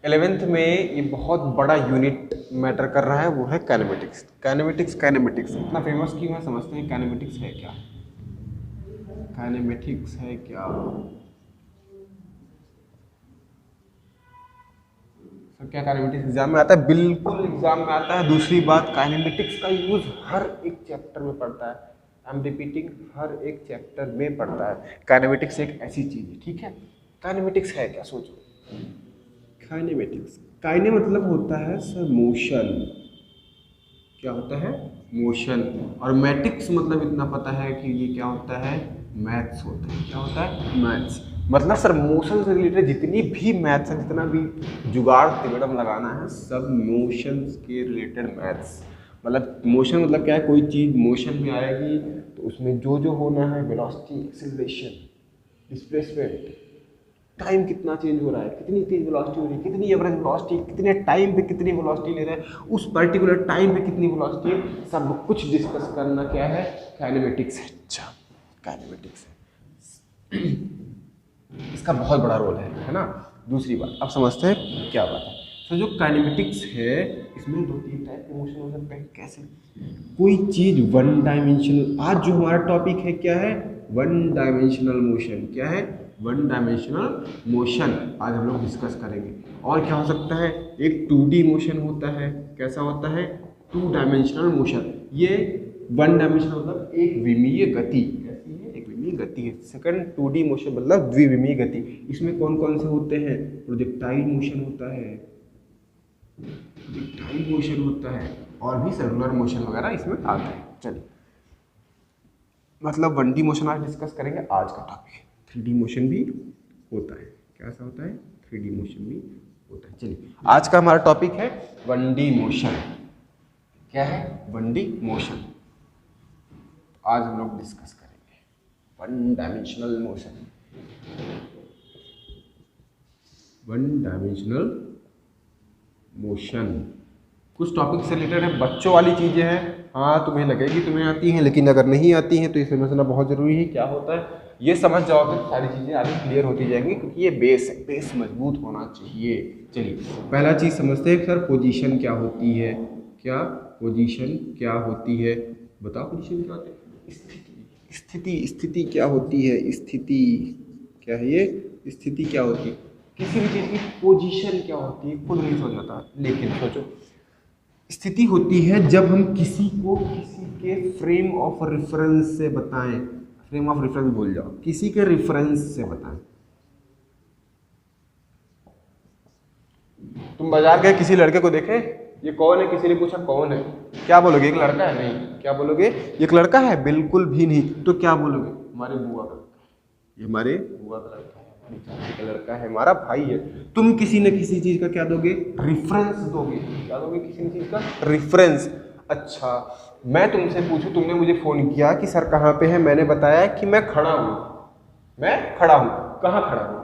11th में ये बहुत बड़ा यूनिट मैटर कर रहा है, वो है काइनेमेटिक्स। काइनेमेटिक्स इतना फेमस क्यों है, समझते हैं काइनेमेटिक्स है क्या। काइनेमेटिक्स है क्या, तो क्या काइनेमेटिक्स एग्जाम में आता है? बिल्कुल एग्जाम में आता है। दूसरी बात, काइनेमेटिक्स का यूज हर एक चैप्टर में पड़ता है। आई एम रिपीटिंग, हर एक चैप्टर में पड़ता है। काइनेमेटिक्स एक ऐसी चीज है, ठीक है। काइनेमेटिक्स है क्या, सोचो। काइनेमेटिक्स, काइने मतलब होता है सर मोशन, क्या होता है, मोशन। और मैटिक्स मतलब इतना पता है कि ये क्या होता है, मैथ्स होता है। क्या होता है, मैथ्स। मतलब सर मोशन से रिलेटेड जितनी भी मैथ्स है, जितना भी जुगाड़ तिगड़म लगाना है, सब मोशन के रिलेटेड मैथ्स। मतलब मोशन मतलब क्या है, कोई चीज़ मोशन में आएगी तो उसमें जो जो होना है, वेलोसिटी, एक्सेलरेशन, डिस्प्लेसमेंट, टाइम कितना चेंज हो रहा है, कितनी तेज वेलोसिटी हो रही है, कितनी एवरेज वेलोसिटी, कितने टाइम पे कितनी वेलोसिटी ले रहे हैं, उस पर्टिकुलर टाइम पे कितनी वेलोसिटी है, सब कुछ डिस्कस करना क्या है, काइनेमेटिक्स है। अच्छा, काइनेमेटिक्स है, इसका बहुत बड़ा रोल है ना। दूसरी बात, अब समझते हैं क्या बात है। तो जो काइनेमेटिक्स है, इसमें दो तीन टाइप के मोशन हो सकते हैं। कैसे, कोई चीज वन डायमेंशनल, आज जो हमारा टॉपिक है क्या है, वन डायमेंशनल मोशन। क्या है, वन डायमेंशनल मोशन आज हम लोग डिस्कस करेंगे। और क्या हो सकता है, एक 2D मोशन होता है। कैसा होता है, 2 डायमेंशनल मोशन। ये वन डायमेंशनल मतलब एक विमीय गति, कैसी है, एक विमीय गति है। सेकंड 2D मोशन मतलब द्विविमीय गति। इसमें कौन कौन से होते हैं, प्रोजेक्टाइल मोशन होता है, प्रोजेक्टाइल मोशन होता है, और भी सर्कुलर मोशन वगैरह इसमें आता है। चलिए, मतलब 1D मोशन आज डिस्कस करेंगे, आज का टॉपिक। 3D मोशन भी होता है। कैसा होता है, 3D मोशन भी होता है। चलिए, आज का हमारा टॉपिक है 1D मोशन। क्या है, 1D मोशन आज हम लोग डिस्कस करेंगे, one dimensional motion. One dimensional motion कुछ टॉपिक से रिलेटेड है, बच्चों वाली चीज़ें हैं। हाँ, तुम्हें लगेगी तुम्हें आती हैं, लेकिन अगर नहीं आती हैं तो इसे समझना बहुत ज़रूरी है। क्या होता है, ये समझ जाओगे तो सारी चीज़ें आगे क्लियर होती जाएंगी, क्योंकि ये बेस है, बेस मजबूत होना चाहिए। चलिए, पहला चीज़ समझते हैं सर, पोजीशन क्या होती है। क्या पोजीशन क्या होती है, बताओ पोजीशन क्या होती है। स्थिति, स्थिति क्या होती है, स्थिति क्या है, ये स्थिति क्या होती है। किसी भी चीज़ की पोजीशन क्या होती है खुद नहीं समझ आता, लेकिन सोचो, स्थिति होती है जब हम किसी को किसी के फ्रेम ऑफ रेफरेंस से बताएं। फ्रेम ऑफ रेफरेंस भूल जाओ, किसी के रेफरेंस से बताएं। तुम बाजार गए, किसी लड़के को देखे, ये कौन है, किसी ने पूछा कौन है, क्या बोलोगे, एक लड़का है? नहीं। क्या बोलोगे, एक लड़का है? बिल्कुल भी नहीं। तो क्या बोलोगे, हमारे बुआ का लड़का है, ये हमारे बुआ का लड़का है, हमारी चाची का लड़का है, हमारा भाई है। तुम किसी न किसी चीज का क्या दोगे, रेफरेंस दोगे। क्या दोगे, किसी न चीज का रेफरेंस। अच्छा, मैं तुमसे पूछूं, तुमने मुझे फोन किया कि सर कहाँ पे है, मैंने बताया कि मैं खड़ा हूँ, मैं खड़ा हूँ। कहाँ खड़ा हूँ,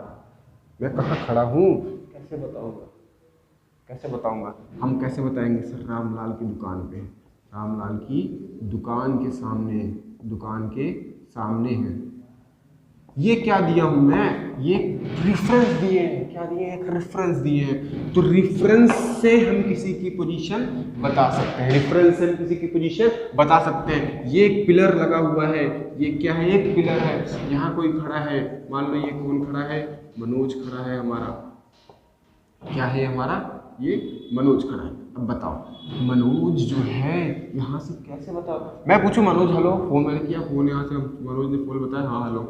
मैं कहाँ खड़ा हूँ, कैसे बताऊंगा, कैसे बताऊंगा, हम कैसे बताएंगे सर, रामलाल की दुकान पे, रामलाल की दुकान के सामने, दुकान के सामने है। ये क्या दिया हूं मैं, ये रेफरेंस दिए हैं। क्या दिए हैं, एक रेफरेंस दिए हैं। तो रेफरेंस से हम किसी की पोजीशन बता सकते हैं, रेफरेंस से हम किसी की पोजीशन बता सकते हैं। ये एक पिलर लगा हुआ है, ये क्या है, एक पिलर है। यहाँ कोई खड़ा है, मान लो ये कौन खड़ा है, मनोज खड़ा है हमारा। क्या है हमारा, ये मनोज खड़ा है। अब बताओ, मनोज जो है, यहाँ से कैसे बताओ, मैं पूछूं मनोज हेलो, फोन मैंने किया, फोन यहाँ से मनोज ने फोन बताया, हाँ हेलो,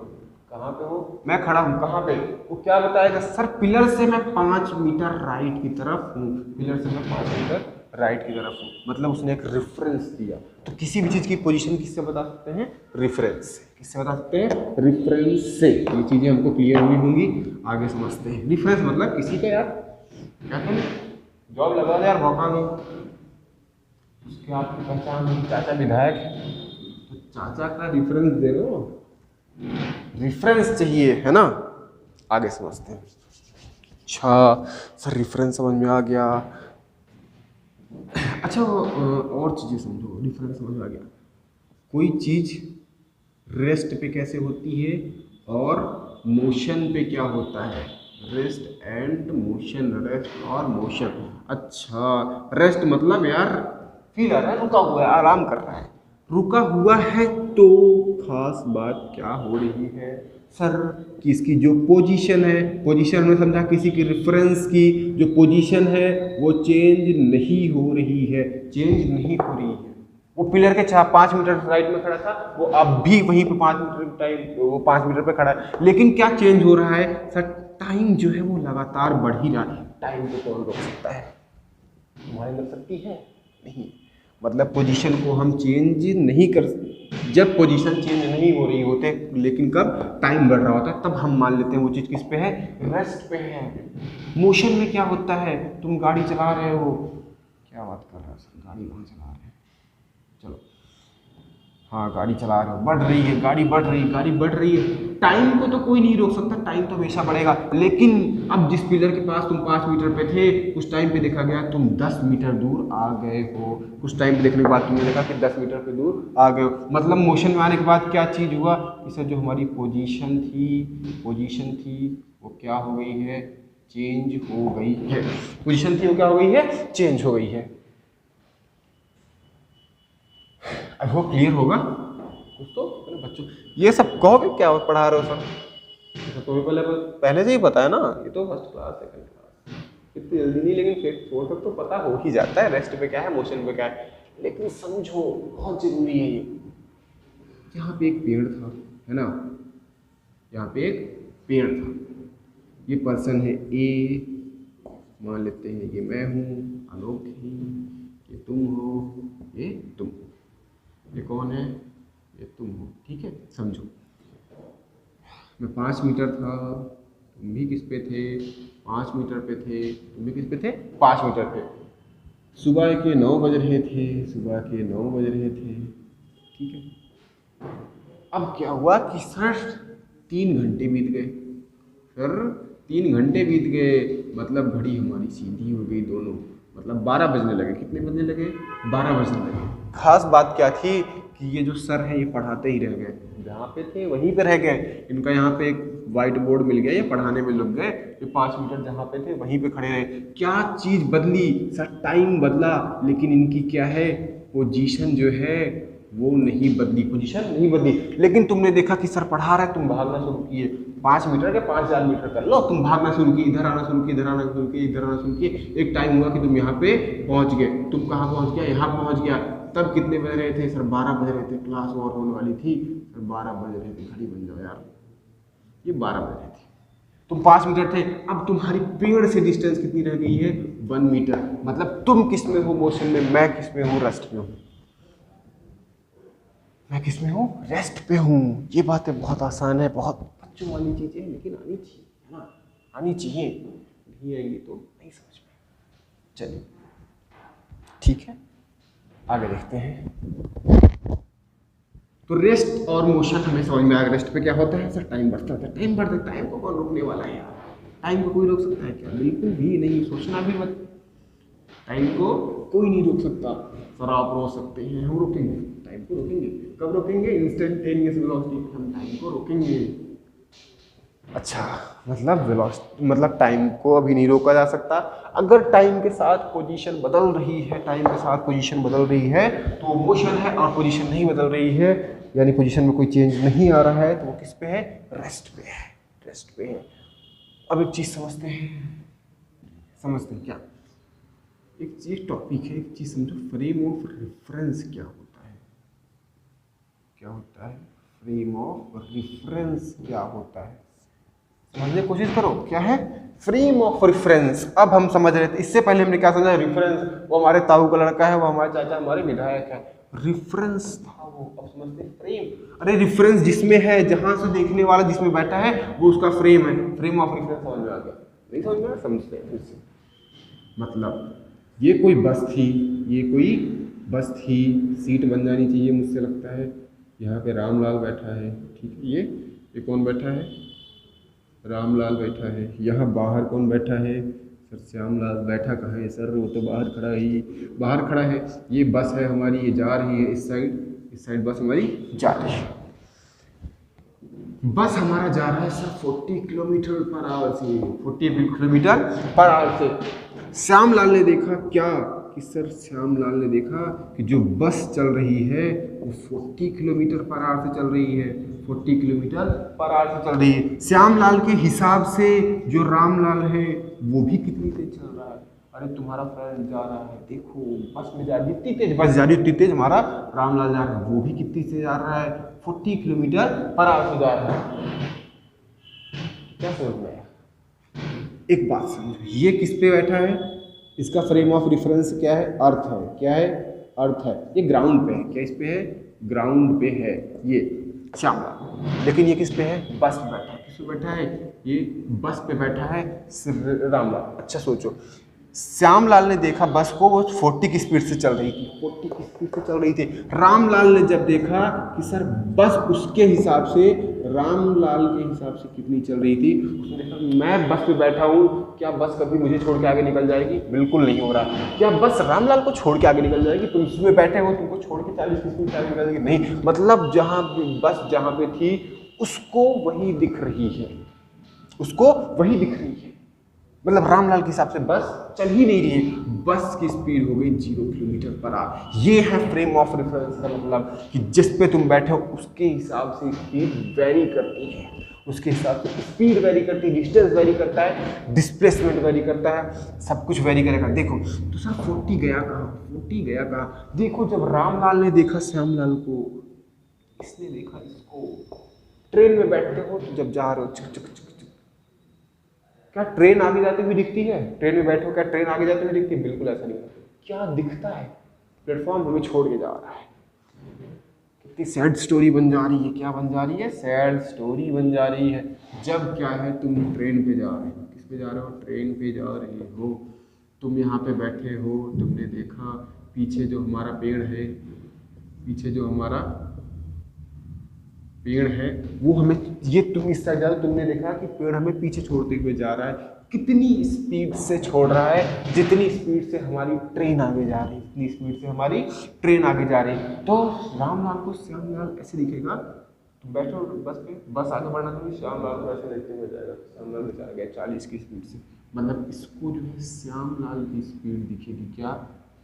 कहाँ पे हो, मैं खड़ा हूँ, कहाँ पे, वो क्या बताएगा, सर पिलर से मैं 5 मीटर राइट की तरफ हूँ, पिलर से मैं 5 मीटर राइट की तरफ हूँ। मतलब उसने एक रेफरेंस दिया। तो किसी भी चीज़ की पोजीशन किससे बता सकते हैं, रेफरेंस से। किससे बता सकते हैं, रेफरेंस से। ये चीज़ें हमको क्लियर हुई होंगी, आगे समझते हैं। रेफरेंस मतलब किसी का, यार क्या तुम जॉब लगा दे यार, मौका नहीं, उसके आपकी पहचान नहीं, चाचा विधायक है तो चाचा का रेफरेंस दे दो, रेफरेंस चाहिए है ना। आगे समझते हैं। अच्छा सर, रेफरेंस समझ में आ गया। अच्छा, और चीज़ें समझो, रेफरेंस समझ में आ गया। कोई चीज़ रेस्ट पे कैसे होती है और मोशन पे क्या होता है, रेस्ट एंड मोशन, रेस्ट और मोशन। अच्छा, रेस्ट मतलब यार फील आ रहा है रुका हुआ है, आराम कर रहा है, रुका हुआ है। तो खास बात क्या हो रही है सर कि इसकी जो पोजीशन है, पोजीशन में समझा किसी की रेफरेंस की जो पोजीशन है वो चेंज नहीं हो रही है, चेंज नहीं हो रही है। वो पिलर के 5 मीटर राइट में खड़ा था, वो अब भी वहीं पे 5 मीटर टाइम, वो 5 मीटर पे खड़ा है, लेकिन क्या चेंज हो रहा है सर? टाइम जो है वो लगातार बढ़ ही रहा है। टाइम को कौन रोक सकता है? तुम्हारी लग सकती है? नहीं। मतलब पोजीशन को हम चेंज नहीं कर, जब पोजीशन चेंज नहीं हो रही होते, लेकिन कब टाइम बढ़ रहा होता है, तब हम मान लेते हैं वो चीज़ किस पे है, रेस्ट पे है। मोशन में क्या होता है, तुम गाड़ी चला रहे हो, क्या बात कर रहे हो सर, गाड़ी कौन चला रहे हैं, चलो हाँ गाड़ी चला रहे हो, बढ़ रही है गाड़ी, बढ़ रही है गाड़ी, बढ़ रही है। टाइम को तो कोई नहीं रोक सकता, टाइम तो हमेशा बढ़ेगा। लेकिन अब जिस पिलर के पास तुम 5 मीटर पे थे, कुछ टाइम पे देखा गया तुम 10 मीटर दूर आ गए हो, कुछ टाइम पे देखने के बाद तुमने देखा कि 10 मीटर पे दूर आ गए हो। मतलब मोशन में आने के बाद क्या चीज़ हुआ कि सर जो हमारी पोजीशन थी वो क्या हो गई है, चेंज हो गई है। पोजीशन थी वो क्या हो गई है, चेंज हो गई है। आई होप क्लियर होगा कुछ तो मेरे बच्चों। ये सब कहोगे क्या पढ़ा रहे हो सर, तो पहले से ही पता है ना, ये तो फर्स्ट क्लास सेकंड क्लास, इतनी जल्दी नहीं, लेकिन फिर फोर तक तो पता हो ही जाता है रेस्ट पे क्या है, मोशन पे क्या है। लेकिन समझो बहुत जरूरी है ये। यहाँ पे एक पेड़ था, है ना, यहाँ पे एक पेड़ था, ये पर्सन है ए, मान लेते हैं ये मैं हूँ अनोखी, ये तुम हो, ये तुम, ये कौन है, ये तुम हो, ठीक है। समझो मैं 5 मीटर था, तुम भी किस पे थे, 5 मीटर पे थे, तुम भी किस पे थे, 5 मीटर पे। सुबह के 9 बज रहे थे, सुबह के 9 बज रहे थे, ठीक है। अब क्या हुआ कि सर 3 घंटे बीत गए, सर 3 घंटे बीत गए, मतलब घड़ी हमारी सीधी हो गई दोनों, मतलब 12 बजने लगे। कितने बजने लगे, 12 बजने लगे। खास बात क्या थी कि ये जो सर हैं ये पढ़ाते ही रह गए, जहाँ पे थे वहीं पे रह गए। इनका यहाँ पे एक वाइट बोर्ड मिल गया, ये पढ़ाने में लग गए, ये 5 मीटर जहाँ पे थे वहीं पे खड़े रहे। क्या चीज़ बदली सर, टाइम बदला, लेकिन इनकी क्या है, पोजीशन जो है वो नहीं बदली, पोजीशन नहीं बदली। लेकिन तुमने देखा कि सर पढ़ा रहा है, तुम भागना शुरू किए, 5 मीटर के 5000 मीटर कर लो, तुम भागना शुरू किए, इधर आना शुरू किए, इधर आना शुरू किए, इधर आना शुरू किए। एक टाइम हुआ कि तुम यहाँ पे पहुँच गए। तुम कहाँ पहुँच गया, यहाँ पहुँच गया। तब कितने बज रहे थे सर, 12 बज रहे थे, क्लास और होने वाली थी सर, 12 बज रहे थे। घड़ी बन जाओ यार, ये 12 बज रहे थे, तुम 5 मीटर थे। अब तुम्हारी पेड़ से डिस्टेंस कितनी रह गई है, 1 मीटर। मतलब तुम किस में हो, मोशन में, मैं किस में हूँ, रेस्ट में हूँ। मैं किस में हूँ, रेस्ट पे हूँ। ये बातें बहुत आसान है, बहुत बच्चों वाली चीज़ें हैं, लेकिन आनी चाहिए, है ना, आनी चाहिए। नहीं आएंगी तो नहीं समझ में। चलिए ठीक है, आगे देखते हैं। तो रेस्ट और मोशन हमें समझ में आ गया। रेस्ट पे क्या होता है सर, टाइम बढ़ता है, टाइम बढ़ता है। टाइम को कौन रोकने वाला है यार, टाइम को कोई रोक सकता है क्या, बिल्कुल भी नहीं, सोचना भी मत। टाइम को कोई नहीं रोक सकता। सर आप रोक सकते हैं, हम रोकेंगे, टाइम को रोकेंगे। कब रोकेंगे, इंस्टेंटेनियस वेलोसिटी पे हम टाइम को रोकेंगे। अच्छा, मतलब टाइम को अभी नहीं रोका जा सकता। अगर टाइम के साथ पोजीशन बदल रही है, टाइम के साथ पोजीशन बदल रही है तो मोशन है, और पोजीशन नहीं बदल रही है यानी पोजीशन में कोई चेंज नहीं आ रहा है, तो वो किस पे है, रेस्ट पे है, रेस्ट पे है। अब एक चीज़ समझते हैं क्या, एक चीज़ टॉपिक है, एक चीज़ समझो, फ्रेम ऑफ रेफरेंस क्या होता है, क्या होता है, फ्रेम ऑफ रेफरेंस क्या होता है, समझने की कोशिश करो। क्या है, फ्रेम ऑफ रेफरेंस। अब हम समझ रहे थे, इससे पहले हमने क्या समझा, रेफरेंस वो हमारे ताऊ का लड़का है, वो हमारे चाचा हमारे विधायक है, रेफरेंस था वो। अब समझते हैं फ्रेम, अरे रेफरेंस जिसमें है, जहां से देखने वाला जिसमें बैठा है वो उसका फ्रेम है। फ्रेम ऑफ रेफरेंस समझ में आ गया, नहीं समझ में आया, समझते हैं फिर से। मतलब ये कोई बस थी, ये कोई बस थी, सीट बन जानी चाहिए मुझसे लगता है। यहाँ पे रामलाल बैठा है, ठीक है, ये कौन बैठा है, रामलाल बैठा है। यहाँ बाहर कौन बैठा है सर, श्यामलाल। बैठा कहाँ है सर, वो तो बाहर खड़ा है, बाहर खड़ा है। ये बस है हमारी, ये जा रही है इस साइड बस हमारी जा रही है। बस हमारा जा रहा है सर 40 किलोमीटर पर आवर से, 40 किलोमीटर पर आवर से। श्यामलाल ने देखा क्या कि सर श्यामलाल ने देखा कि जो बस चल रही है वो 40 किलोमीटर पर आवर से चल रही है, 40 किलोमीटर पर आवर से चल रही है। श्यामलाल के हिसाब से जो रामलाल है वो भी कितनी तेज चल रहा है। अरे तुम्हारा फ्रेंड जा रहा है, देखो बस में जा रही, जितनी तेज बस जा रही उतनी तेज हमारा रामलाल जा रहा है, वो भी कितनी तेज जा रहा है, 40 किलोमीटर पर आवर से जा रहा है। क्या समझ में आया? एक बात समझो, ये किस पे बैठा है, इसका फ्रेम ऑफ रेफरेंस क्या है, अर्थ है, क्या है, अर्थ है। ये ग्राउंड पे है, क्या इस पे है, ग्राउंड पे है ये श्यामलाल। लेकिन ये किस पे है, बस पे बैठा है। किस पे बैठा है, ये बस पे बैठा है रामलाल। अच्छा सोचो, श्यामलाल ने देखा बस को वो 40 की स्पीड से चल रही थी, 40 की स्पीड से चल रही थी। रामलाल ने जब देखा कि सर बस उसके हिसाब से, रामलाल के हिसाब से कितनी चल रही थी, उसने देखा मैं बस पे बैठा हूँ, क्या बस कभी मुझे छोड़ के आगे निकल जाएगी, बिल्कुल नहीं हो रहा। क्या बस रामलाल को छोड़ के आगे निकल जाएगी, तुम इसमें बैठे हो, तुमको छोड़ के 40 की स्पीड से आगे निकल जाएगी, नहीं। मतलब जहाँ बस जहाँ पे थी उसको वही दिख रही है, उसको वही दिख रही है। मतलब रामलाल के हिसाब से बस चल ही नहीं रही है, बस की स्पीड हो गई 0 किलोमीटर पर आवर। ये है फ्रेम ऑफ रेफरेंस का मतलब कि जिस पे तुम बैठे हो उसके हिसाब से स्पीड वेरी करती है, उसके हिसाब से स्पीड वेरी करती है, डिस्टेंस वेरी करता है, डिस्प्लेसमेंट वेरी करता है, सब कुछ वेरी करेगा। देखो तो सर 40 गया कहाँ, 40 गया कहाँ। देखो जब रामलाल ने देखा श्यामलाल को, इसने देखा इसको। ट्रेन में बैठते हो जब जा रहे हो, चिक चिक चिक, क्या ट्रेन आगे जाती हुई दिखती है, ट्रेन में बैठो क्या ट्रेन आगे जाती हुई दिखती है, बिल्कुल ऐसा नहीं होता। क्या दिखता है, प्लेटफॉर्म हमें छोड़ के जा रहा है। कितनी सैड स्टोरी बन जा रही है, क्या बन जा रही है, सैड स्टोरी बन जा रही है। जब क्या है तुम ट्रेन पे जा रहे हो, किस पे जा रहे हो, ट्रेन पे जा रहे हो, तुम यहाँ पे बैठे हो, तुमने देखा पीछे जो हमारा पेड़ है, पीछे जो हमारा पेड़ है वो हमें, ये तुम इस साइड जा रहे हो, तुमने देखा कि पेड़ हमें पीछे छोड़ते हुए जा रहा है। कितनी स्पीड से छोड़ रहा है, जितनी स्पीड से हमारी ट्रेन आगे जा रही है, इतनी स्पीड से हमारी ट्रेन आगे जा रही है। तो रामलाल को श्यामलाल ऐसे दिखेगा, तुम बैठो बस पे, बस आगे बढ़ना चाहिए, श्यामलाल को ऐसे देखते हुए जाएगा, श्यामलाल में चला गया 40 की स्पीड से। मतलब इसको जो है श्यामलाल की स्पीड दिखेगी क्या,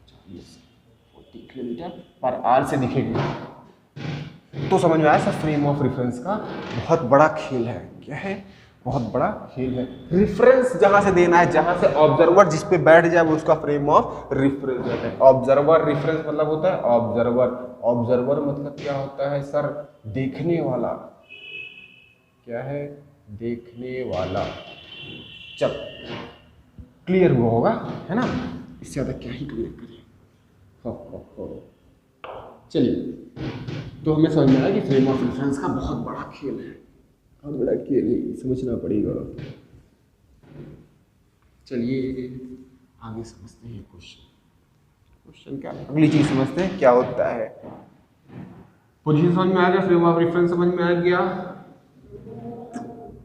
40 किलोमीटर पर आवर से दिखेगी। तो समझ में आया सर, फ्रेम ऑफ रेफरेंस का बहुत बड़ा खेल है। क्या है, बहुत बड़ा खेल है। रेफरेंस जहां से देना है, जहां से ऑब्जर्वर जिस पे बैठ जाए वो उसका फ्रेम ऑफ रेफरेंस होता है। ऑब्जर्वर, रेफरेंस मतलब होता है ऑब्जर्वर। ऑब्जर्वर मतलब क्या होता है सर, देखने वाला। क्या है, देखने वाला। चल क्लियर हुआ होगा, है ना, इससे ज्यादा क्या ही क्लियर करें। चलिए, तो हमें समझ में आया कि फ्रेम ऑफ रेफरेंस का बहुत बड़ा खेल है, बहुत बड़ा खेल है, समझना पड़ेगा। चलिए आगे समझते हैं क्वेश्चन। क्वेश्चन क्या, अगली चीज समझते हैं क्या होता है। पोजीशन समझ में आ गया, फ्रेम ऑफ रेफरेंस समझ में आ गया,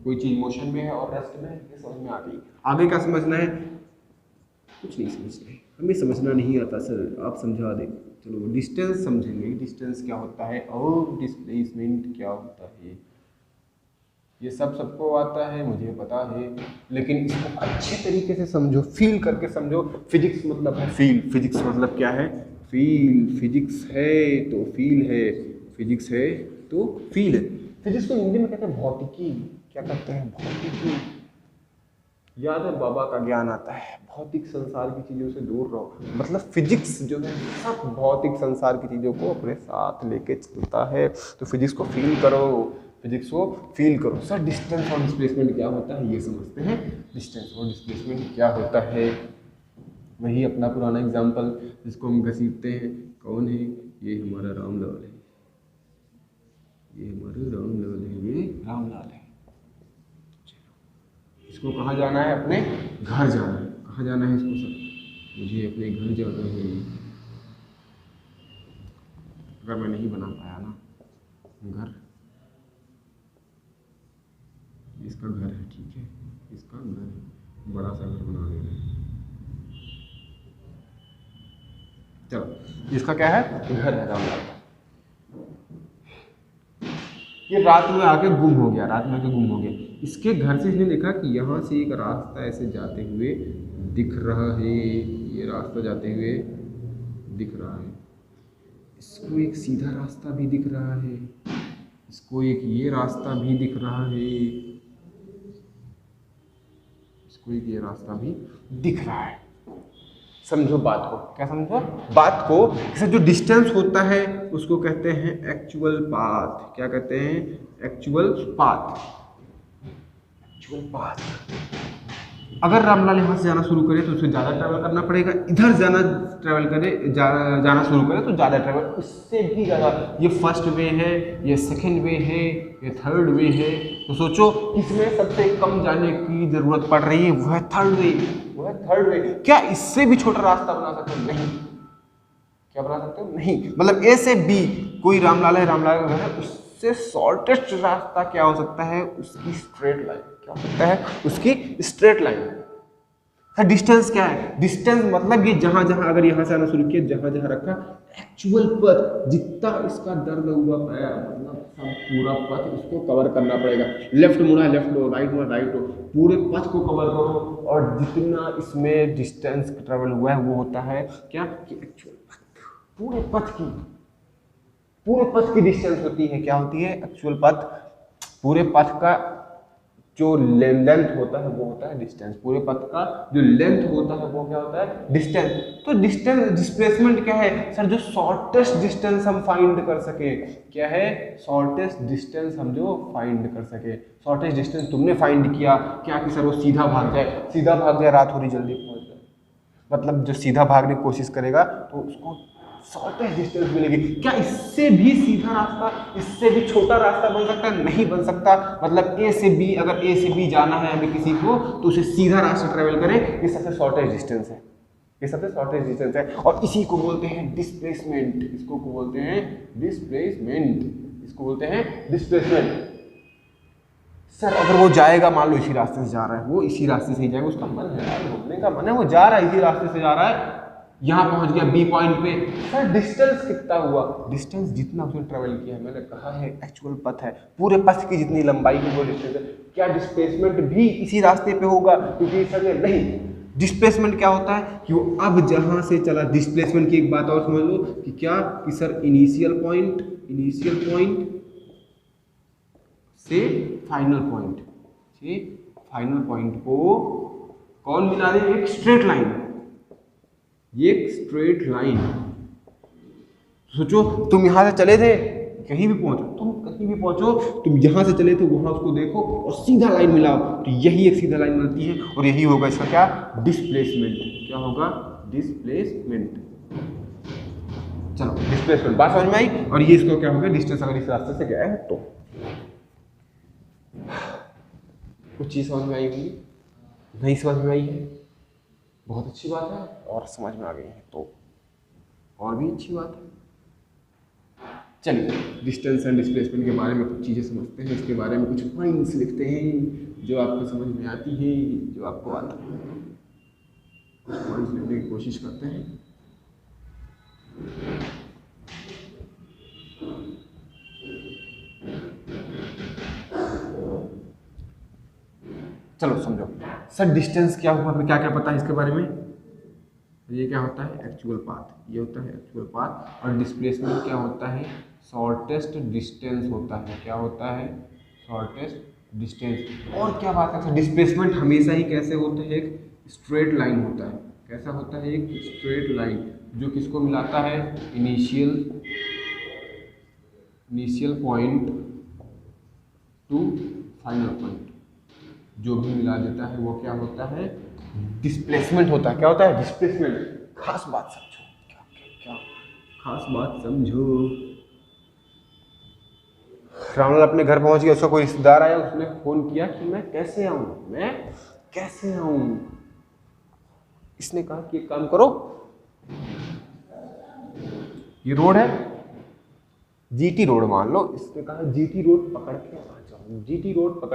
कोई चीज मोशन में है और रेस्ट में है, ये समझ में आ गई। आगे क्या समझना है, कुछ नहीं समझना है, हमें समझना नहीं आता सर, आप समझा दें। चलो डिस्टेंस समझेंगे, डिस्टेंस क्या होता है और डिस्प्लेसमेंट क्या होता है, ये सब सबको आता है, मुझे पता है, लेकिन इसको अच्छे तरीके से समझो, फील करके समझो। फिजिक्स मतलब है फील, फिजिक्स मतलब क्या है, फील। फिजिक्स है तो फील है, फिजिक्स है तो फील है। फिजिक्स को हिंदी में कहते हैं भौतिकी। क्या कहते हैं, भौतिकी। याद है बाबा का ज्ञान आता है, भौतिक संसार की चीज़ों से दूर रहो। मतलब फिजिक्स जो है सब भौतिक संसार की चीज़ों को अपने साथ लेके चलता है। तो फिजिक्स को फील करो, फिजिक्स को फील करो। सर डिस्टेंस और डिस्प्लेसमेंट क्या होता है ये समझते हैं। डिस्टेंस और डिस्प्लेसमेंट क्या होता है, वही अपना पुराना एग्जाम्पल जिसको हम घसीटते हैं। कौन है, ये हमारा रामलाल है, ये हमारे रामलाल है, ये रामलाल है। इसको कहाँ जाना है, अपने घर जाना है। कहाँ जाना है इसको सर, मुझे अपने घर जाना है। अगर मैं नहीं बना पाया ना घर, इसका घर है, ठीक है, इसका घर है, बड़ा सा घर बना देना है। चलो इसका क्या है, घर है रामलाल का। ये रात में आके गुम हो गया, रात में आके गुम हो गया। इसके घर से इसने देखा कि यहाँ से एक रास्ता ऐसे जाते हुए दिख रहा है, ये रास्ता जाते हुए दिख रहा है। इसको एक सीधा रास्ता भी दिख रहा है, इसको एक ये रास्ता भी दिख रहा है, इसको एक ये रास्ता भी दिख रहा है। समझो बात को, क्या समझो बात को, जैसे जो डिस्टेंस होता है उसको कहते हैं एक्चुअल पाथ। क्या कहते हैं? Actual path. Actual path. अगर रामलाल यहाँ से जाना शुरू करे तो उसे ज़्यादा ट्रैवल करना पड़ेगा, इधर जाना शुरू करे तो ज़्यादा ट्रैवल, उससे भी ज़्यादा। ये फर्स्ट वे है, ये सेकंड वे है, ये थर्ड वे है। तो सोचो किसमें सबसे कम जाने की ज़रूरत पड़ रही है? वह है थर्ड वे, वह है थर्ड वे। क्या इससे भी छोटा रास्ता बना सकते हो? नहीं। क्या बना सकते हो? नहीं। मतलब ए से बी, कोई रामलाल है, रामलाल का घर है, उससे शॉर्टेस्ट रास्ता क्या हो सकता है? उसकी स्ट्रेट लाइन। क्या हो सकता है? उसकी स्ट्रेट लाइन। डिस्टेंस क्या है? डिस्टेंस मतलब ये जहां जहां, अगर यहां से आना शुरू किया, जहां जहां रखा, एक्चुअल पथ जितना इसका दर्द हुआ पाया, मतलब सब पूरा पथ इसको कवर करना पड़ेगा। लेफ्ट मुड़ा लेफ्ट हो, राइट मुड़ा राइट हो, पूरे पथ को कवर करो। और जितना इसमें डिस्टेंस ट्रेवल हुआ है वो होता है क्या? कि एक्चुअल पथ, पूरे पथ की डिस्टेंस होती है। क्या होती है? एक्चुअल पथ। पूरे पथ का जो लेंथ होता है वो होता है डिस्टेंस। पूरे पथ का जो लेंथ होता है वो क्या होता है? डिस्टेंस। तो डिस्टेंस, डिस्प्लेसमेंट क्या है सर? जो शॉर्टेस्ट डिस्टेंस हम फाइंड कर सके। क्या है? शॉर्टेस्ट डिस्टेंस हम जो फाइंड कर सके। शॉर्टेस्ट डिस्टेंस तुमने फाइंड किया, क्या कि सर वो सीधा भाग जाए, रात हो रही, जल्दी पहुंच जाए। मतलब जो सीधा भागने की कोशिश करेगा तो उसको शॉर्टेस्ट डिस्टेंस मिलेगी। क्या इससे भी सीधा रास्ता, इससे भी छोटा रास्ता बन सकता है? नहीं बन सकता। मतलब ए से बी, अगर ए से बी जाना है हमें किसी को, तो उसे सीधा रास्ता ट्रेवल करे, ये सबसे शॉर्टेस्ट डिस्टेंस है, ये सबसे शॉर्टेस्ट डिस्टेंस है। और इसी को बोलते हैं डिस्प्लेसमेंट। इसको बोलते हैं डिस्प्लेसमेंट। इसको बोलते हैं डिस्प्लेसमेंट। सर अगर वो जाएगा, मान लो इसी रास्ते से जा रहा है, वो इसी रास्ते से ही जाएगा, उसका मन है घूमने का, मन है, वो जा रहा है इसी रास्ते से जा रहा है, यहाँ पहुंच गया बी पॉइंट पे। सर डिस्टेंस कितना हुआ? डिस्टेंस जितना उसने ट्रेवल किया है, मैंने कहा है एक्चुअल पथ है, पूरे पथ की जितनी लंबाई है वो डिस्टेंस है। क्या डिस्प्लेसमेंट भी इसी रास्ते पे होगा? क्योंकि सर नहीं, डिस्प्लेसमेंट क्या होता है कि वो अब जहां से चला, डिस्प्लेसमेंट की एक बात और समझ लो कि क्या कि सर इनिशियल पॉइंट से फाइनल पॉइंट को कौन मिला दे? एक स्ट्रेट लाइन, एक स्ट्रेट लाइन। सोचो तुम यहां से चले थे, कहीं भी पहुंचो, तुम यहां से चले थे वहां, उसको देखो और सीधा लाइन मिलाओ, तो यही एक सीधा लाइन मिलती है और यही होगा इसका क्या? डिस्प्लेसमेंट। क्या होगा? डिस्प्लेसमेंट। चलो डिस्प्लेसमेंट बात समझ में आई। और ये इसको क्या होगा? डिस्टेंस अगर इस रास्ते से गया है तो। कुछ चीज समझ में आई होगी? नहीं समझ में आई है? बहुत अच्छी बात है। और समझ में आ गई है तो और भी अच्छी बात है। चलिए डिस्टेंस एंड डिस्प्लेसमेंट के बारे में कुछ चीज़ें समझते हैं, इसके बारे में कुछ पॉइंट्स लिखते हैं जो आपको समझ में आती है, जो आपको आता है, कुछ पॉइंट्स लिखने की कोशिश करते हैं। चलो समझो सर, डिस्टेंस क्या हुआ, हमें क्या क्या पता है इसके बारे में? ये क्या होता है? Actual path. ये होता है एक्चुअल पाथ। और डिस्प्लेसमेंट क्या होता है? शॉर्टेस्ट डिस्टेंस होता है। क्या होता है? Shortest distance. और क्या बात है, डिस्प्लेसमेंट हमेशा ही कैसे होता है? एक स्ट्रेट लाइन होता है। कैसा होता है? एक स्ट्रेट लाइन जो किसको मिलाता है? Initial point two final point, जो भी मिला देता है वो क्या होता है? डिस्प्लेसमेंट होता है। क्या होता है? डिस्प्लेसमेंट। खास बात समझो, क्या खास बात समझो। रामलाल अपने घर पहुंच गया, उसका कोई रिश्तेदार आया, उसने फोन किया कि मैं कैसे आऊं। इसने कहा कि एक काम करो, ये रोड है जीटी रोड मान लो, इसने कहा जीटी रोड पकड़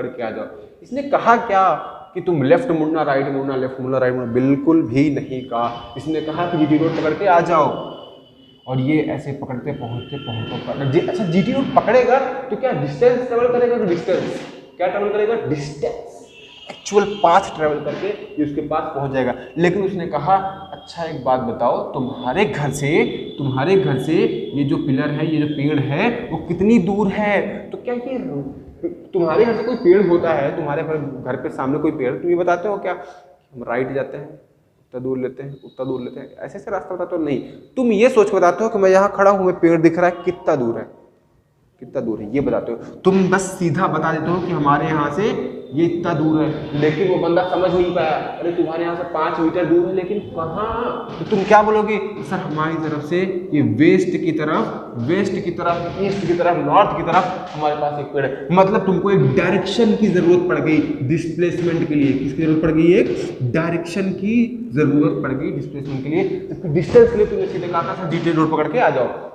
के आ जाओ। इसने कहा क्या कि तुम लेफ्ट मुड़ना, राइट मुड़ना, लेफ्ट मुड़ना, राइट मुड़ना? बिल्कुल भी नहीं कहा। इसने कहा कि जीटी रोड पकड़ के आ जाओ। और ये ऐसे पकड़ते पहुंचते अच्छा जीटी रोड पकड़ेगा तो क्या डिस्टेंस ट्रेवल करेगा, तो डिस्टेंस क्या ट्रेवल करेगा, डिस्टेंस एक्चुअल पाथ ट्रेवल करके ये उसके पास पहुंच जाएगा। लेकिन उसने कहा अच्छा एक बात बताओ, तुम्हारे घर से ये जो पिलर है, ये जो पेड़ है वो कितनी दूर है। तो क्या ये तुम्हारे घर से कोई पेड़ होता है, तुम्हारे घर पे सामने कोई पेड़, तुम ये बताते हो क्या हम राइट जाते हैं उतना दूर लेते हैं, ऐसे ऐसे रास्ता बताते हो? नहीं, तुम ये सोच के बताते हो कि मैं यहाँ खड़ा हूँ, मैं पेड़ दिख रहा है, कितना दूर है ये बताते हो। तुम बस सीधा बता देते हो कि हमारे यहाँ से ये इतना दूर है, लेकिन वो बंदा समझ नहीं पाया, अरे तुम्हारे यहाँ से 5 मीटर दूर है, लेकिन कहाँ? तो तुम क्या बोलोगे, सर हमारी तरफ से ये वेस्ट की तरफ, ईस्ट की तरफ, नॉर्थ की तरफ हमारे पास एक पेड़ है। मतलब तुमको एक डायरेक्शन की जरूरत पड़ गई डिस्प्लेसमेंट के लिए। किसकी जरूरत पड़ गई? एक डायरेक्शन की जरूरत पड़ गई डिस्प्लेसमेंट के लिए। डिस्टेंस के लिए तुमने सीधे कहा था सर जीटी रोड पकड़ के आ जाओ।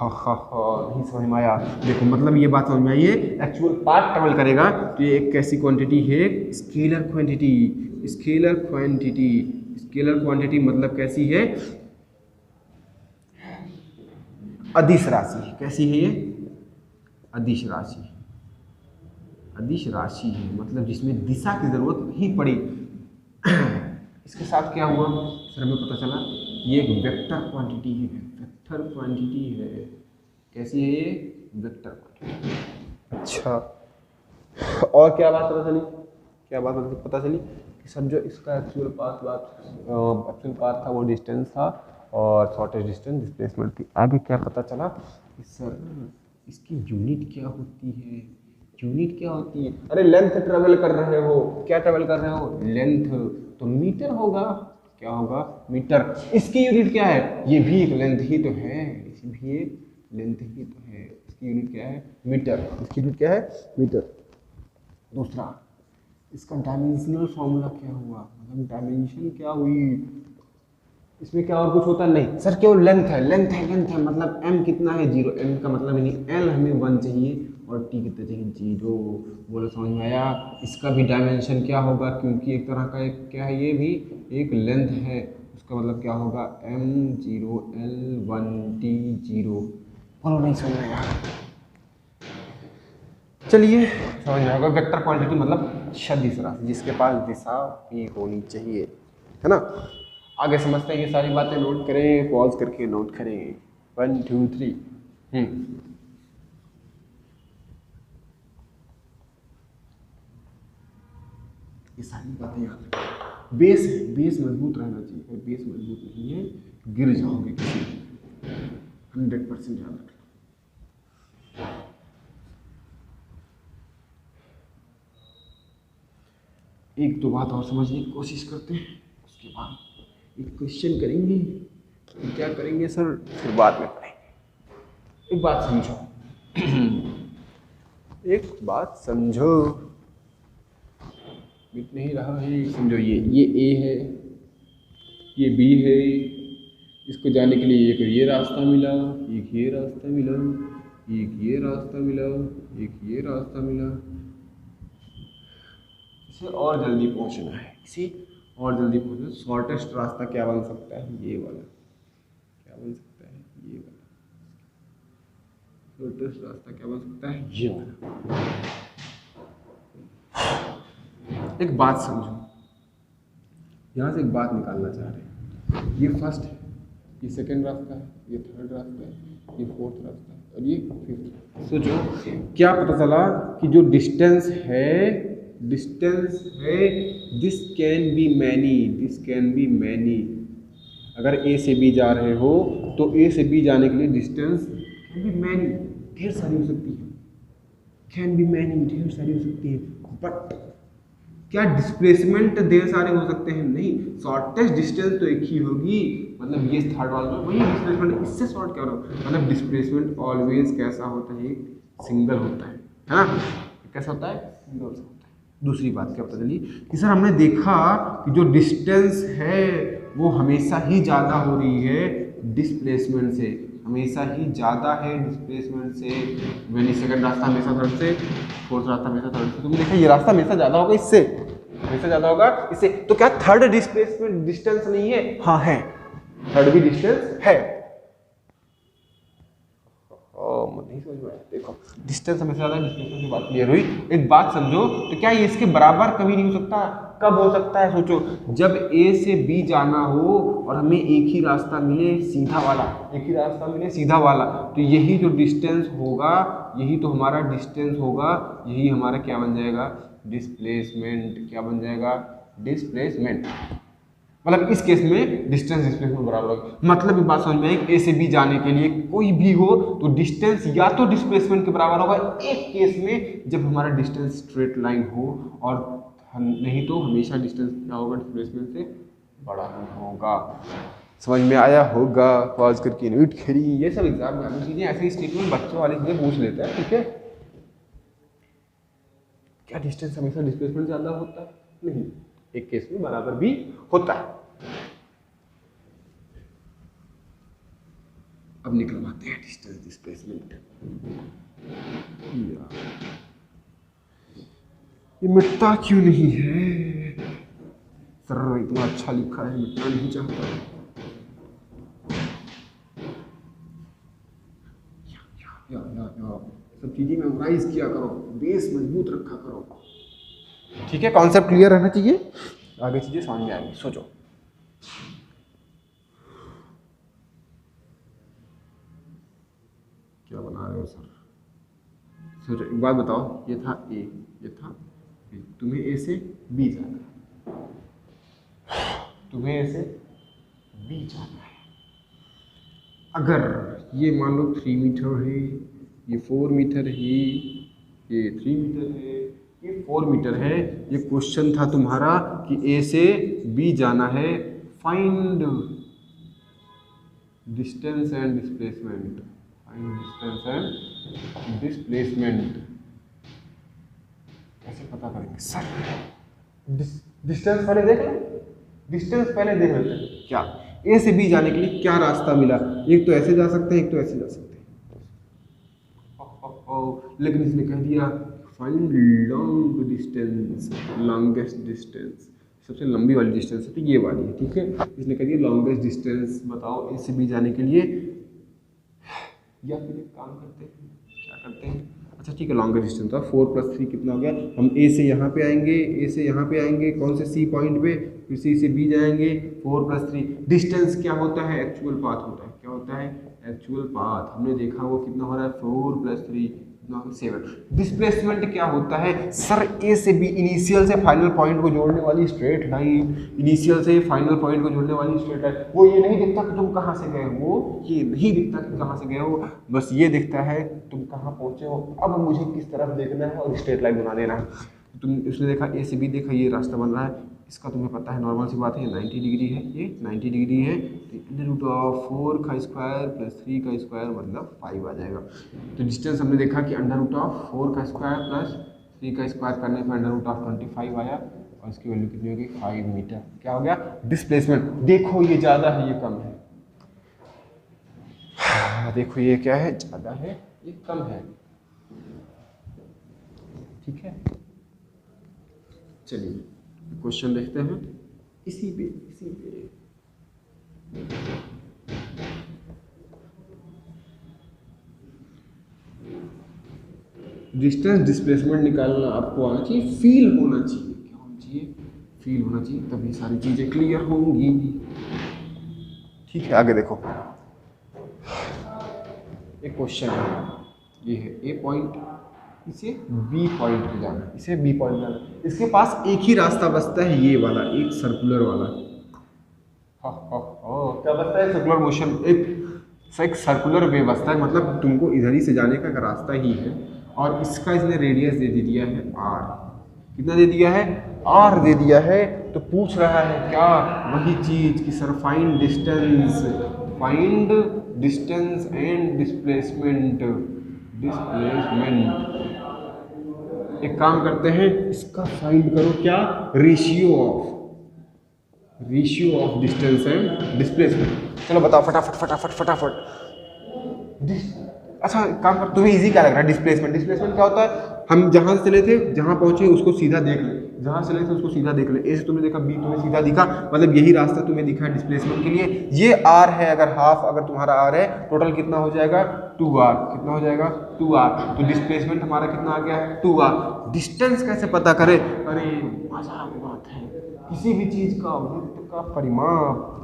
नहीं समझ में आया। देखो मतलब ये बात समझ में आई है, एक्चुअल पाथ ट्रेवल करेगा तो ये एक कैसी क्वांटिटी है, स्केलर क्वांटिटी मतलब कैसी है, अदिश राशि। कैसी है ये? अदिश राशि है, मतलब जिसमें दिशा की जरूरत नहीं पड़ी। इसके साथ क्या हुआ सर, हमें पता चला ये एक वेक्टर क्वांटिटी है। कैसी है ये? Vector quantity. अच्छा, और क्या बात पता चली कि सर जो इसका एक्चुअल पाथ था वो डिस्टेंस था और शॉर्टेस्ट डिस्टेंस डिस्प्लेसमेंट थी। आगे क्या पता चला कि सर इसकी यूनिट क्या होती है? अरे लेंथ ट्रेवल कर रहे हो, क्या ट्रेवल कर रहे हो? लेंथ, तो मीटर होगा। क्या होगा? मीटर। इसकी यूनिट क्या है? ये भी एक लेंथ ही तो है, इसकी यूनिट क्या है? मीटर। दूसरा, इसका डायमेंशनल फॉर्मूला क्या हुआ, मतलब डायमेंशन क्या हुई? इसमें क्या और कुछ होता नहीं सर, केवल लेंथ है, मतलब m कितना है? 0। m का मतलब नहीं, l हमें 1 चाहिए और t कितना चाहिए? 0। बोलो समझ में आया? इसका भी डायमेंशन क्या होगा, क्योंकि एक तरह का एक क्या है, ये भी एक लेंथ है, उसका मतलब क्या होगा? m0 l1 t0। बोलो नहीं समझ में आया? चलिए समझ में आएगा। वेक्टर क्वांटिटी मतलब सदिश राशि जिसके पास दिशा भी होनी चाहिए, है ना। आगे समझते हैं, ये सारी बातें नोट करें, पॉज करके नोट करें। 1 2 3। ये सारी बातें याद रखें। बेस मजबूत रहना चाहिए, अगर बेस मजबूत नहीं है गिर जाओगे किसी। 100% याद रखें। एक दो बात और समझने की कोशिश करते हैं, उसके बाद एक क्वेश्चन करेंगे। क्या करेंगे सर? फिर बाद में पढ़ेंगे। एक बात समझो, बीत नहीं रहा है, समझो। ये ए है, ये बी है, इसको जाने के लिए एक ये रास्ता मिला, एक ये रास्ता मिला, एक ये रास्ता मिला, एक ये रास्ता मिला। इसे और जल्दी पहुंचना है, शॉर्टेस्ट रास्ता क्या बन सकता है? ये वाला। क्या बन सकता है? ये वाला। शॉर्टेस्ट रास्ता क्या बन सकता है? ये वाला। एक बात समझो, यहाँ से एक बात निकालना चाह रहे हैं। ये फर्स्ट है, ये सेकंड रास्ता है, ये थर्ड रास्ता है, ये फोर्थ रास्ता है और ये फिफ्थ। सोचो क्या पता चला कि जो डिस्टेंस है दिस कैन बी मैनी। अगर ए से बी जा रहे हो तो ए से बी जाने के लिए डिस्टेंस कैन बी मैनी, ढेर सारी हो सकती है। बट क्या डिस्प्लेसमेंट ढेर सारे हो सकते हैं? नहीं, शॉर्टेस्ट डिस्टेंस तो एक ही होगी। मतलब ये थर्ड वाला वही डिस्प्लेसमेंट, इससे शॉर्ट क्या होगा? मतलब डिस्प्लेसमेंट ऑलवेज कैसा होता है? सिंगल होता है ना। कैसा होता है? सिंगल होता है। दूसरी बात क्या पता चली कि सर हमने देखा कि जो डिस्टेंस है वो हमेशा ही ज़्यादा हो रही है डिस्प्लेसमेंट से, यानी सेकंड रास्ता हमेशा थर्ड से, फोर्थ रास्ता हमेशा थर्ड से। तुमने देखा ये रास्ता हमेशा ज़्यादा होगा इससे। तो क्या थर्ड डिस्प्लेसमेंट डिस्टेंस नहीं है? हाँ है। थर्ड भी डिस्टेंस है। नहीं समझ में आया। देखो डिस्टेंस हमेशा ज्यादा, डिस्प्लेसमेंट की बात क्लियर हुई। एक बात समझो, तो क्या ये इसके बराबर कभी नहीं हो सकता? कब हो सकता है? सोचो, जब ए से बी जाना हो और हमें एक ही रास्ता मिले सीधा वाला, एक ही रास्ता मिले सीधा वाला, तो यही जो डिस्टेंस होगा, यही तो हमारा डिस्टेंस होगा, यही हमारा क्या बन जाएगा? डिस्प्लेसमेंट। क्या बन जाएगा? डिस्प्लेसमेंट। मतलब इस केस में डिस्टेंस डिस्प्लेसमेंट बराबर होगा। मतलब ये बात समझ में आई, ए से बी जाने के लिए कोई भी हो तो डिस्टेंस या तो डिस्प्लेसमेंट के बराबर होगा, एक केस में जब हमारा डिस्टेंस स्ट्रेट लाइन हो, और नहीं तो हमेशा डिस्टेंस क्या होगा? डिस्प्लेसमेंट से बड़ा होगा। समझ में आया होगा? पॉज करके नोट करी। ये सब एग्जाम में आनी चीजें, ऐसे स्टेटमेंट बच्चों वाली चीजें पूछ लेते हैं, ठीक है? क्या डिस्टेंस हमेशा डिस्प्लेसमेंट ज्यादा होता है? नहीं, एक केस में बराबर भी होता है। अब निकलवाते हैं डिस्टेंस डिस्प्लेसमेंट। ये मिटता क्यों नहीं है? सर इतना अच्छा लिखा है, मिटना नहीं चाहता। या सब चीजें मेमोराइज किया करो, बेस मजबूत रखा करो, ठीक है? कॉन्सेप्ट क्लियर रहना चाहिए, आगे चीजें समझ में आएंगी। सोचो, क्या बना रहे हो सर? सर एक बात बताओ, ये था ए, ये था बी, तुम्हें ए से बी जाना है, तुम्हें ए से बी जाना है। अगर ये मान लो 3 मीटर है, ये 4 मीटर है, ये 3 मीटर है, ये 4 मीटर है, ये क्वेश्चन था तुम्हारा कि ए से बी जाना है, find distance and displacement, find distance and displacement. कैसे पता करेंगे सर? डिस्टेंस पहले देख लें, डिस्टेंस पहले देख लेते हैं। क्या ए से बी जाने के लिए क्या रास्ता मिला? एक तो ऐसे जा सकते हैं, एक तो ऐसे जा सकते हैं। लेकिन इसने कह दिया find long distance, longest distance, सबसे लंबी वाली डिस्टेंस है तो ये वाली है, ठीक है? इसने कह दिया लॉन्गेस्ट डिस्टेंस बताओ ए से बी जाने के लिए। या फिर एक काम करते हैं, क्या करते हैं? अच्छा ठीक है, लॉन्गेस्ट डिस्टेंस था 4 + 3 कितना हो गया? हम ए से यहाँ पे आएंगे, ए से यहाँ पे आएंगे, कौन से सी पॉइंट पे, फिर सी से बी जाएंगे, 4 + 3। डिस्टेंस क्या होता है? एक्चुअल पाथ होता है। क्या होता है? Actual path. हमने देखा वो कितना हो रहा है? 4 + 3 7। डिस्प्लेसमेंट क्या होता है? सर ए से बी, इनिशियल से फाइनल पॉइंट को जोड़ने वाली स्ट्रेट लाइन, इनिशियल से फाइनल पॉइंट को जोड़ने वाली स्ट्रेट लाइन। वो ये नहीं दिखता कि तुम कहाँ से गए हो, ये नहीं दिखता कि कहाँ से गए हो, बस ये दिखता है तुम कहाँ पहुंचे हो। अब मुझे किस तरफ देखना है और स्ट्रेट लाइन बना देना है। तुम उसने देखा ए से बी, देखा ये रास्ता बन रहा है, इसका तुम्हें पता है, नॉर्मल सी बात है, 90 डिग्री है, ये 90 डिग्री है, तो √4 का स्क्वायर + 3 का स्क्वायर मतलब 5 आ जाएगा। तो डिस्टेंस हमने देखा कि √4 का स्क्वायर + 3 का स्क्वायर करने पर √25 आया, और इसकी वैल्यू कितनी होगी? 5 मीटर। क्या हो गया? डिस्प्लेसमेंट। देखो ये ज़्यादा है, ये कम है। देखो ये क्या है? ज़्यादा है, ये कम है, ठीक है? चलिए क्वेश्चन देखते हैं इसी पे। डिस्टेंस डिस्प्लेसमेंट निकालना आपको आना चाहिए, फील होना चाहिए। क्या होना चाहिए? फील होना चाहिए, तभी सारी चीजें क्लियर होंगी, ठीक है? आगे देखो, एक क्वेश्चन है, ये है ए पॉइंट, इसे बी पॉइंट पे जाना, इसे बी पॉइंट जाना, इसके पास एक ही रास्ता बचता है, ये वाला, एक सर्कुलर वाला। क्या बचता है? सर्कुलर मोशन, एक सर्कुलर वे बचता है, मतलब तुमको इधर ही से जाने का रास्ता ही है, और इसका इसने रेडियस दे दिया है r। कितना दे दिया है? r दे दिया है। तो पूछ रहा है क्या? वही चीज कि sir find distance, find distance and displacement, displacement. एक काम करते हैं, इसका फाइंड करो, क्या? Ratio of distance and displacement. चलो बताओ फटाफट। अच्छा काम कर, तुम्हें इजी क्या लग रहा है? डिस्प्लेसमेंट क्या होता है? हम जहां से चले थे, जहां पहुंचे उसको सीधा देख लें, जहाँ से लेते उसको सीधा देख ले। ए से तुमने देखा, बी तुम्हें सीधा दिखा, मतलब यही रास्ता तुम्हें दिखा है डिस्प्लेसमेंट के लिए। ये आर है, अगर हाफ अगर तुम्हारा आर है, टोटल कितना हो जाएगा 2r, कितना हो जाएगा 2r। तो डिस्प्लेसमेंट हमारा कितना आ गया है 2r। डिस्टेंस कैसे पता करें? अरे मजाक की बात है, किसी भी चीज का वृत्त का परिमाप,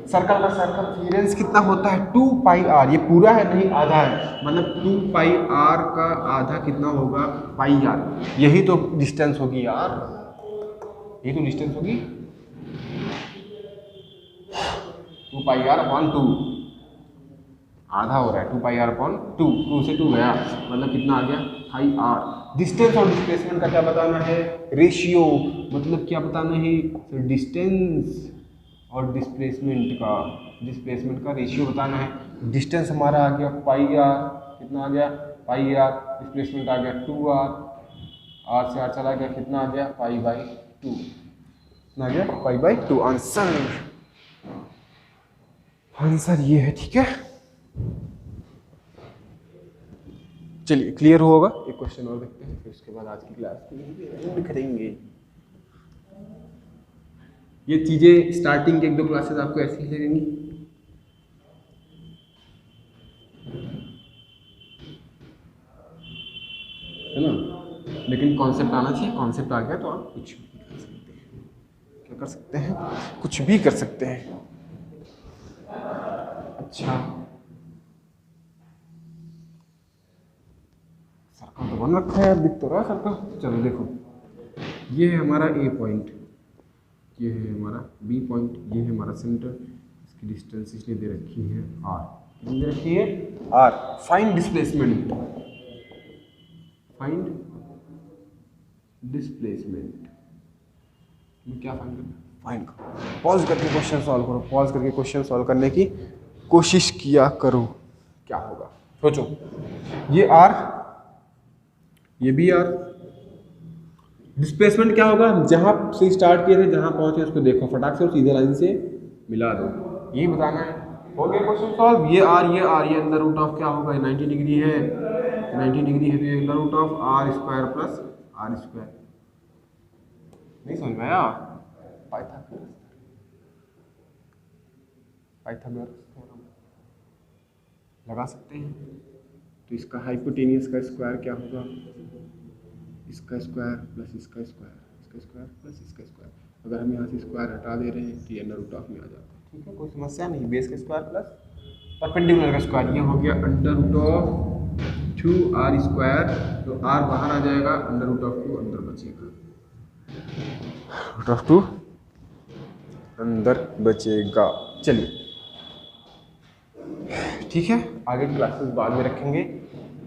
सर्कल का सर्कमफेरेंस कितना होता है 2 पाई r। ये पूरा है नहीं आधा है, मतलब 2 पाई r का आधा कितना होगा पाई r। यही तो डिस्टेंस होगी यार, यही तो डिस्टेंस होगी 2 पाई r अपॉन 2। आधा हो रहा है 2 पाई r अपॉन 2, 2 से 2 गया, मतलब कितना आ गया पाई r। डिस्टेंस और डिस्प्लेसमेंट का क्या बताना है? रेशियो, मतलब क्या बताना है? डिस्टेंस और डिस्प्लेसमेंट का रेशियो बताना है। डिस्टेंस हमारा आ गया पाई r, कितना आ गया पाई r, डिस्प्लेसमेंट आ गया 2r, r से r चला गया, कितना आ गया पाई बाई 2, कितना आ गया पाई बाई 2। आंसर ये है, ठीक है। चलिए क्लियर होगा, एक क्वेश्चन और देखते हैं, फिर उसके बाद आज की क्लास एंड करेंगे। ये चीजें स्टार्टिंग के 1-2 क्लासेस आपको ऐसी ही लगेंगी, है ना, लेकिन कॉन्सेप्ट आना चाहिए। कॉन्सेप्ट आ गया तो आप कुछ भी कर सकते हैं। क्या कर सकते हैं? कुछ भी कर सकते हैं। अच्छा, सर्कल तो बन रखा है, दिख तो रहा है सर्कल। चलो देखो, ये है हमारा ए पॉइंट, ये है हमारा बी पॉइंट, ये है हमारा सेंटर। इसकी डिस्टेंस इसने दे रखी है r, कितनी दे रखी है r। Find displacement, find displacement में क्या फाइंड करना है? फाइंड करो, पॉज करके क्वेश्चन सॉल्व करो, पॉज करके क्वेश्चन सॉल्व करने की कोशिश किया करो। क्या होगा सोचो, ये r, ये भी r। डिस्प्लेसमेंट क्या होगा? जहां से स्टार्ट किए थे जहां पहुंचे उसको देखो, फटाक से और सीधे लाइन से मिला दो, यही बताना है। हो गया क्वेश्चन सॉल्व। ये r, ये अंडर रूट ऑफ क्या होगा, 90 डिग्री है, 90 डिग्री है, तो ये under root of r square plus r square. नहीं समझ में आया? पाइथागोरस थ्योरम लगा सकते हैं। तो इसका हाइपोटेनियस का स्क्वायर क्या होगा? इसका स्क्वायर प्लस इसका स्क्वायर, इसका स्क्वायर प्लस इसका स्क्वायर। अगर हम यहाँ से स्क्वायर हटा दे रहे हैं तो ये अंडर रूट ऑफ में आ जाता है, ठीक है, कोई समस्या नहीं। बेस का स्क्वायर प्लस परपेंडिकुलर का स्क्वायर, ये हो गया under root of 2r square. तो r बाहर आ जाएगा, अंडर रूट ऑफ 2 अंदर बचेगा, रूट ऑफ 2 अंदर बचेगा। चलिए ठीक है, आगे क्लासेस बाद में रखेंगे।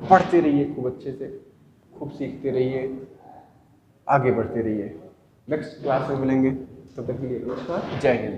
पढ़ते रहिए खूब अच्छे से, खूब सीखते रहिए, आगे बढ़ते रहिए। नेक्स्ट क्लास में मिलेंगे, तब तक के लिए नमस्कार, जय हिंद।